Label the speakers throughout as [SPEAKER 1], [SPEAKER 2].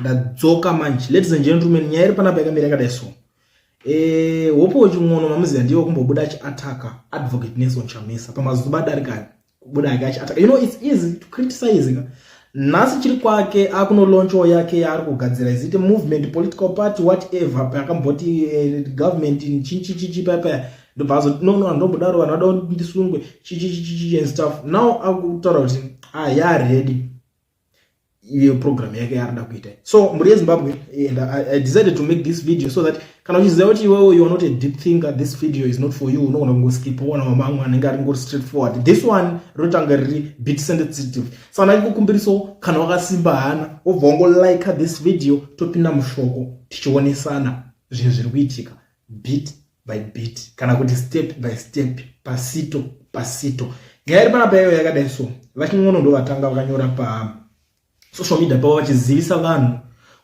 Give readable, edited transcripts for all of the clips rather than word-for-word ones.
[SPEAKER 1] ndadzoka manje. Ladies and gentlemen, nyaya iri panapa yakamira yakadai so. Hope weching'ono mamuziva ndiwo kumbobuda achiataka Advocate Nelson Chamisa pamazuva adarika kubuda yake achiataka. It's easy to criticize. Nhasi chiri kwake akunoloncho yake yaari kugadzira izite movement, political party, whatever, pakamboti government in chichi papa ndobazo ndombodaro vanhu vada ndisungwe chichi and stuff. Now akutaura kuti ready your program yake yarida kuita. So muri yeZimbabwe, and I decided to make this video so that kana uchiziva kuti iwewe you are not a deep thinker, this video is not for you. Unogona kungoskip ona mamwe anenge ari ngori straightforward. This one rotanga riri bit sensitive. So ndikukumbiriso kana wakasimba hana wobva wangolike this video topinda mushoko tichionesana zvinhu zviri kuitika bit by bit kana kuti step by step, pasito pasito. Nyaya iri panapa iyoyo yakadai so. Vaching'ono ndo vatanga vakanyora pa social media pavo vachizivisa vanhu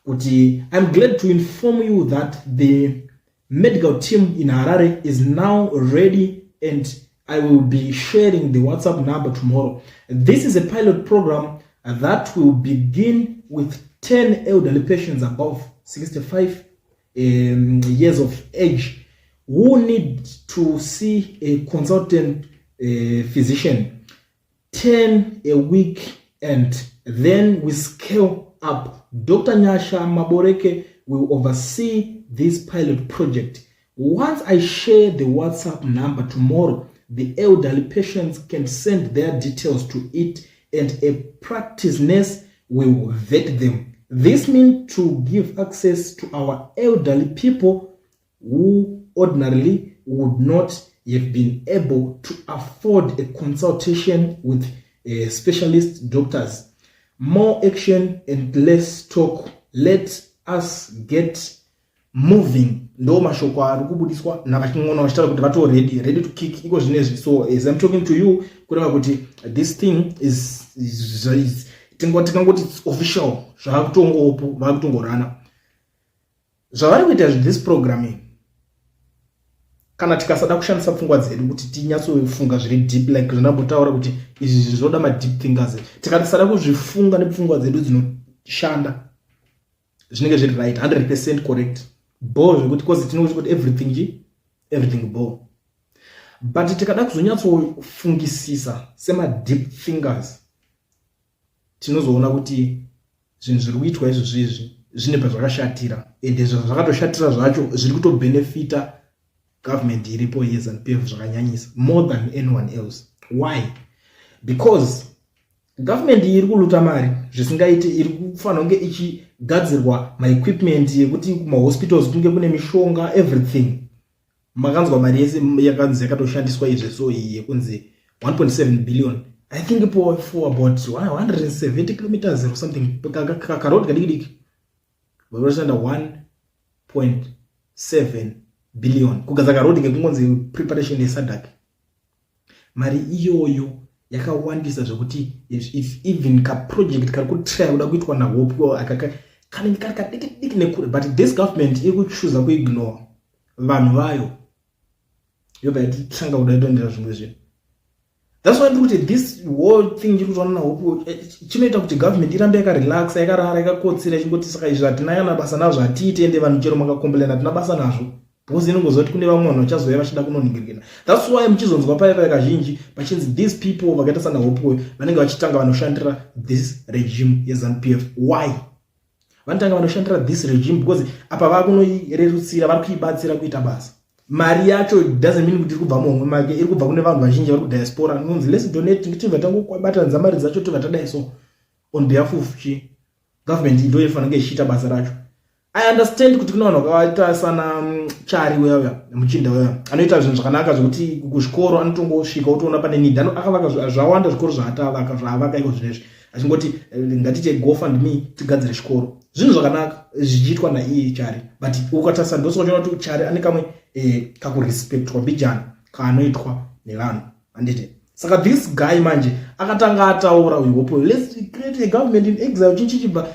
[SPEAKER 1] kuti I'm glad to inform you that the medical team in Harare is now ready and I will be sharing the WhatsApp number tomorrow. This is a pilot program that will begin with 10 elderly patients above 65 years of age who need to see a consultant physician 10 a week, and then we scale up. Dr. Nyasha Maboreke will oversee this pilot project. Once I share the WhatsApp number tomorrow, the elderly patients can send their details to it and a practice nurse will vet them. This means to give access to our elderly people who ordinarily would not have been able to afford a consultation with specialist doctors. More action and less talk. Let us get moving. Ndo mashoko ari kubudiswa na vaching'ono vachitaura kuti vato ready to kick iko zvinezvi. So as I'm talking to you, kureva kuti this thing is tikangoti it's official. Zvavakutongopo, vakutongorana. Zvavari kuita this programming. Kana tikasada kushandisa pfungwa dzedu kuti tinyatsofunga zviri deep like zvinambotaura kuti izvi zvoda ma deep thinkers, tikasada kuzvifunga nepfungwa dzedu dzinoshanda zvinenge zviri right 100% correct bo zvekuti cause tinoti kuti everything bo, but tikada kuzonyatsofungisisa sema deep thinkers tinozoona kuti zvinhu zviri kuitwa izvi zvine pazvakashatira, ende zvakatoshatira zvacho zviri kutobenefita government iripo yeZANU-PF zvakanyanyisa more than anyone else. Why? Because government iri kuluta mari zvisingaiti, iri kufanira kunge ichigadzirwa ma equipment yekuti kuma hospitals kunge kune mishonga everything. Makanzwa mari yese yakanzi yakatoshandiswa izvi so yekunzi 1.7 billion. I think for about 170 kilometers or something. Karoad kadiki varoshanda 1.7 billion kugadzaka road ngekungonzi preparation yeSADC. Mari iyoyo yakawandisa zvekuti if even ka project kari kutry kuda kuitwa na Hope kanenge kari kadiki nekure, but this government iri kuchoose kuignore vanhu vayo yobva yatitsanga kuda itondera zvimwe zvinhu. That's why kuti this whole thing iri kutoona na Hope chinoita kuti government irambe yakarelaxa, yakarara, yakakotsera chingoti saka izvi hatina basa nazvo, hatiite ende vanhu chero makakomplaina hatina basa nazvo. Because inongozoti kune vamwe vanhu vachazouya vachida kunoningirikana. That's why muchizonzwa paya kazhinji pachinzi these people vakaita sana Hope vanenge vachitanga vanoshandira this regime yeZANU-PF. Why? Vanotanga vanoshandira this regime because apa vakunoirerutsira, vari kuibatsira kuita basa. Mari yacho doesn't mean kuti iri kubva muhomwe make, iri kubva kune vanhu vazhinji vari kudiaspora. Nonzi let's donate kuti vatangobatanidza mari dzacho tovatadai so on behalf of government ndo inofanira kunge ichiita basa racho. I understand kuti kuna vanhu vakaita sana Chari wewe muchinda wewe anoita zvinhu zvakanaka zvokuti kuzvikoro anotongosvika utoona pane need, akavaka zvawanda zvikoro zvaatavaka zvaavaka iko zvinezvi achingoti ngatite GoFundMe tigadzire chikoro. Zvinhu zvakanaka zvichiitwa naiye Chari, but ukatarisa ndosokuona kuti Chari ane kamwe kakurespectwa mbijana kaanoitwa nevanhu andite. Saka this guy manje akatanga ataura uyopo let's create a government in exile chichichibva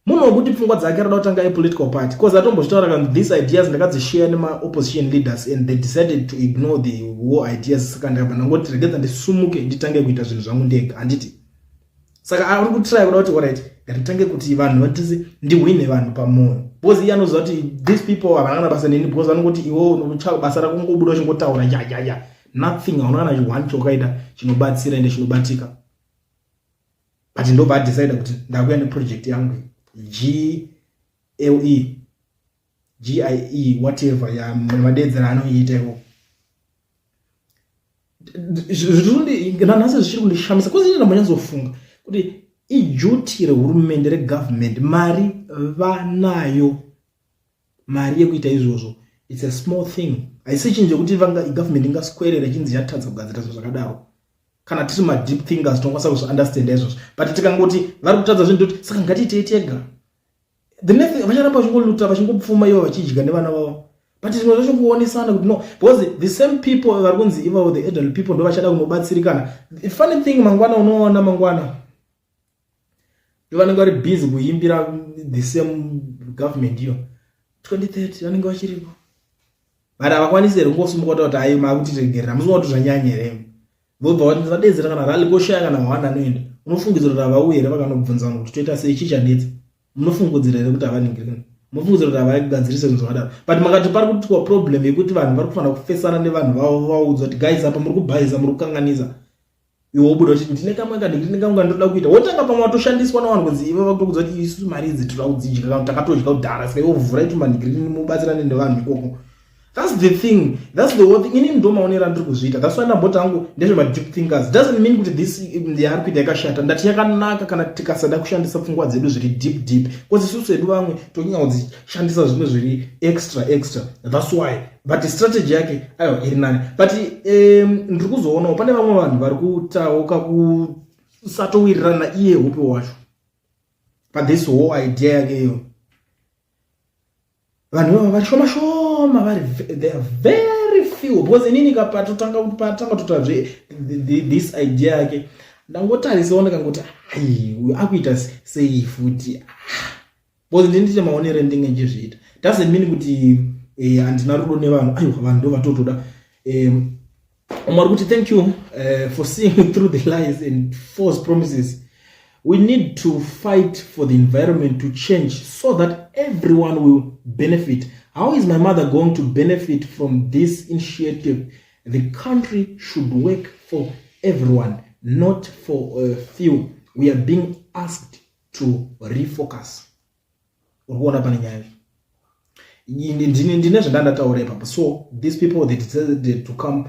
[SPEAKER 1] munhu wekuti pfungwa dzake rada kutanga political party because atombotaura kuti these ideas ndakadzishare nema opposition leaders and they decided to ignore the whole ideas. Saka ndakabva ndangoti regedza ndisumuke nditange kuita zvinhu zvangu ndega handiti. Saka ari kutry kuda kuti alright ngatitange kuti vanhu vatisi ndihwine vanhu pamoyo because iye anoziva kuti these people havana basa neni because vanongoti iwo basa rako ngobuda uchingotaura yayaya nothing hauna kana chiwani chokaita chinobatsira ende chinobatika but ndobva decide kuti ndakuya neproject yangu GIE whatever ya madedzera anoita iwo nanhasi zvichiri kundishamisa kuzi ine ndambonyazofunga kuti ijuti rehurumende regovernment mari vanayo mari yekuita izvozvo it's a small thing haisi chinhu chekuti government ingaswerera chinzi yatadza kugadzira zvinhu zvakadaro kana tiri madeep thinkers tongakwanisa kuzounderstanda izvozvo but tikangoti vari kutadza zvinhu ndoti saka ngatiitei tega the next vacharamba vachingoluta vachingopfuma ivo vachidya nevana vavo but zvimwe zvacho kuonesana kuti no because the same people vari kunzi ivavo the elderly people ndo vachada kunobatsirikana. The funny thing mangwana unoona mangwana vanenge vari busy kuimbira the same government iyo 2030 vanenge vachiripo but havakwanisi here kungosumuka kuti hai makutiregerera musinga kuti zvanyanya here vobva vadedzera kana rali koshaya kana hwana anoenda unofungidzira kuti havauye here vakanobvunzana kuti toita sei chii chanetsa munofungidzira here kuti havaningirikani munofungidzira kuti havagadzirise zvinhu zvakadaro but makati pari kuitwa problem yekuti vanhu vari kufanira kufesana nevanhu vavo vaudzwa kuti guys apa muri kubhaisa muri kukanganisa iwe wobuda kuti ndine kamwe ndine kamwe ndoda kuita wotanga pamwe watoshandiswa navanhu kunzi ivo vakutokudza kuti isu mari idzi toda kudzidya kana takatodya kudhara saka ivo vhura itu manhigirini mubatsirane nevanhu ikoko. That's the thing. That's the whole thing. Ini ndo maonera ndiri kuzviita. That's why ndamboti hangu ndezve deep thinkers. Doesn't mean kuti this yari kuita yakashata. Ndati yakanaka kana tikasada kushandisa pfungwa dzedu zviri deep. Because isusu edu vamwe tonyanya kudzishandisa zvimwe zviri extra. That's why. But strategy yake ayo iri nani. But ndiri kuzoona pane vamwe vanhu vari kutauka kusatowirirana iye upe wacho. But this whole idea yake iyo. Vanhu vari shoma they are very few because inini patanga tutazve this idea yake ndangotarisaona kangoti akuita sei futi because ndinite maonero ndinge ndizviita doesn't mean kuti andina rudo nevanhu ayo vanhu ndo vatotoda umar kuti thank you for seeing through the lies and false promises. We need to fight for the environment to change so that everyone will benefit. How is my mother going to benefit from this initiative? The country should work for everyone, not for a few. We are being asked to refocus. So these people, they decided to come,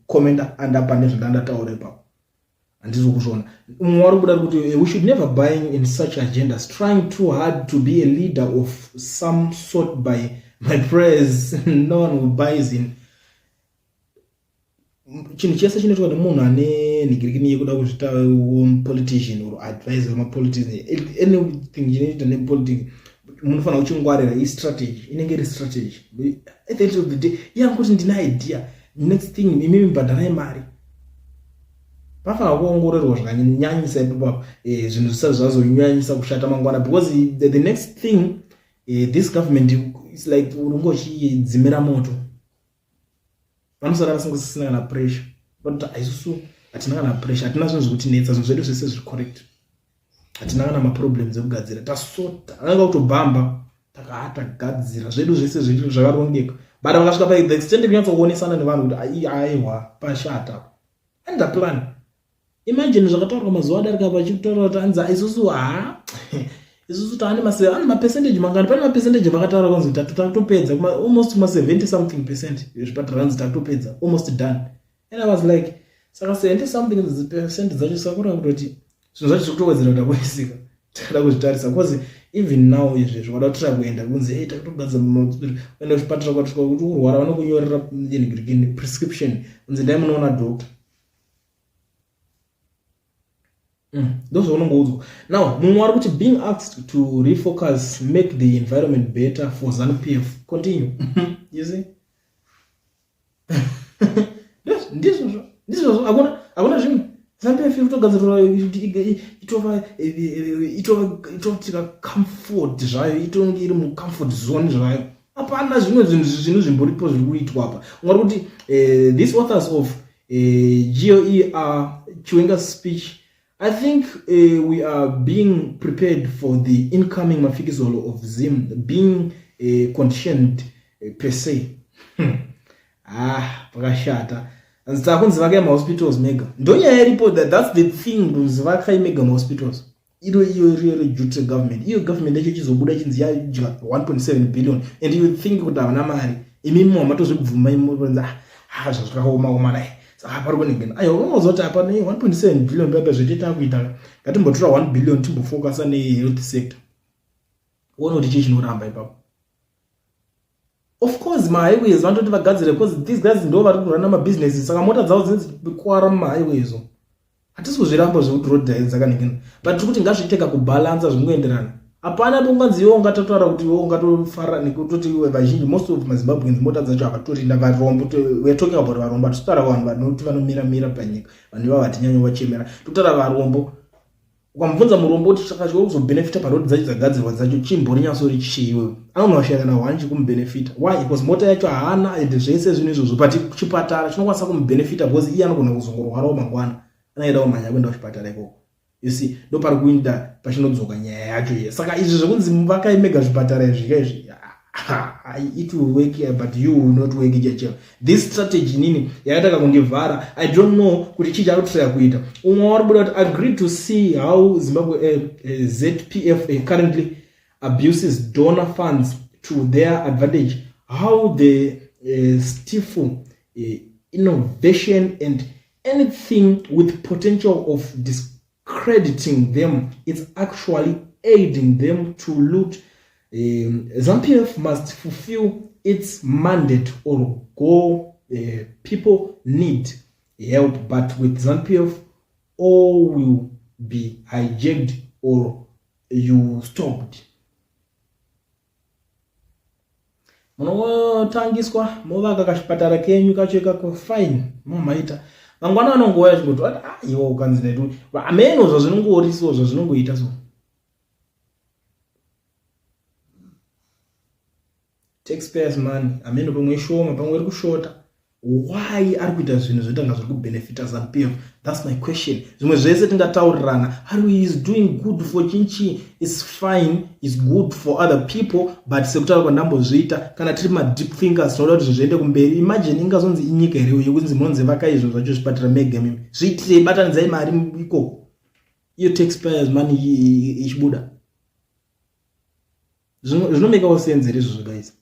[SPEAKER 1] comment under panel. And this we should never buy in such agendas, trying too hard to be a leader of some sort by my prayers. No one will buy in. Chinichesa chinoitwa nemunhu ane nigirikini yekuda kuzvita politician or advisor ma politician anything chinoita ne politics munofanira kuchingwarira strategy inenge iri strategy at the end of the day yanguti ndina idea next thing imimi mbandana yemari pafana kuongororwa zvakanyanyisa ipapo zvinhu zvisati zvazonyanyisa kushata mangwana because the next thing this government is like unongochidzimira moto vanosara vasingosisina kana pressure but isusu hatina kana pressure hatina zvinhu zvekutinetsa zvinhu zvedu zvese zviri correct hatina kana maproblems ekugadzira tasota ananga kutobhamba takatagadzira zvedu zvese zviri zvakarongeka but vakasvika pa the extent kunyatsokuonesana nevanhu kuti aiwa pashata and the plan. Imagine zvakataurwa mazuva adarika pachitaura kuti anzi isusu taane mapercentage mangani pane mapercentage vakataura kunzi tatopedza almost 70 something percent zvipatara anzi tatopedza almost done and I was like saka 70 something percent dzacho sakura kuti zvinhu zvacho zvekutowedzera kuti akuisika takada kuzvitarisa because even now izvezvo vada kutira kuenda kunzi takatogadzira enda kuzvipatara kwatisvika kuti urwara vanokunyorera prescription kunzi ndai munoona doctor. Those are no. Now, Mumwaruti being asked to refocus, make the environment better for ZANU-PF. Continue. You see? This was I want to ZANU-PF it comfort zvayo mu comfort zone zvayo apana zvimwe zvinhu zvimboripo zviri kuitwa apa ngekuti these authors of GOE are Chiwenga's speech I think we are being prepared for the incoming mafikizolo of Zim being conditioned per se. Pakashata. Nzitakunzivaka hospitals mega. Ndonya report that's the thing kunzivaka mega hospitals. Iro really duty government. Iyo government yacho chizobuda chinzi ya 1.7 billion and you think kuti avana mari. Imimo matozvibvuma imo zvakaoma dai. Saka pari ngeni. Ayo unozoti apa 1.7 billion baba zviteta kuita. Ngatimbotora 1 billion timbofocus ne health sector. Wona kuti chichinoramba ipapo. Of course my highways want to vagadzire because these guys ndo vari kurana ma businesses saka mota dzavo dzinkwara mu highways. Hatisi kuzviramba zvekuti road dzakaningina. But kuti ngazviteka kubalance zvingoenderana. Apana bunganziwo ungatotaura kuti wo ungatofara nekutoti vazhinji most of maZimbabweans mota dzacho avatorinda varombo. We are talking about varombo. Tutara vanhu vanoti vanomira panyika. Vanhu vavati nyanyo vachemera. Tutara varombo. Ukamubvunza murombo kuti chaka kuzobenefita parodi dzacho dzagadzirwa dzacho chimbori nyasori chiiwe. Anonoshaya na wanji kumbenefita. Why? Because mota yacho haana and zvese zvinhu izvo but chipatara chinokwanisa kumbenefita because iye anogona kuzongorwarawo mangwana. Anaenda kumanya kwenda kuchipatara ikoko. You see, ndo pari kuinda pachinodzoka nyaya yacho iye. Saka izvi zvekunzi vakaimega zvipatara izvi it will work here, but you will not work here. This strategy nini yakataka kundivhara. I don't know kuti chii charotira kuita. Umwe waribuda kuti agree to see how Zimbabwe ZPF currently abuses donor funds to their advantage, how they stifle innovation and anything with potential of discrediting them. It's actually aiding them to loot. ZANU-PF must fulfill its mandate or go. People need help, but with ZANU-PF all will be hijacked or you stopped. Munotangiswa movaka kachipatara kenyu kacheka ko fine mumaita mangwana anongoya chikuti iwo ukanzina tu ameno zvazvinongori so zvazvinongoita so taxpayers money ameno pamwe shoma pamwe ri kushota. Why are kuita zvinhu zvotanga zviri kubenefita ZANU-PF? That's my question. Zvimwe zvese tingataurirana. Ari is doing good for chinchi, is fine, is good for other people, but sekutaura kwandambozviita kana tiri ma deep thinkers tinoda kuti zviende kumberi. Imagine ingazonzi inyika here yekunzi munonzi vakaizvo zvacho zvipatara mega mimi. Zviitire batanidzai mari iko. Iyo taxpayers money ichibuda. Zvinomeka sense izvozvo guys.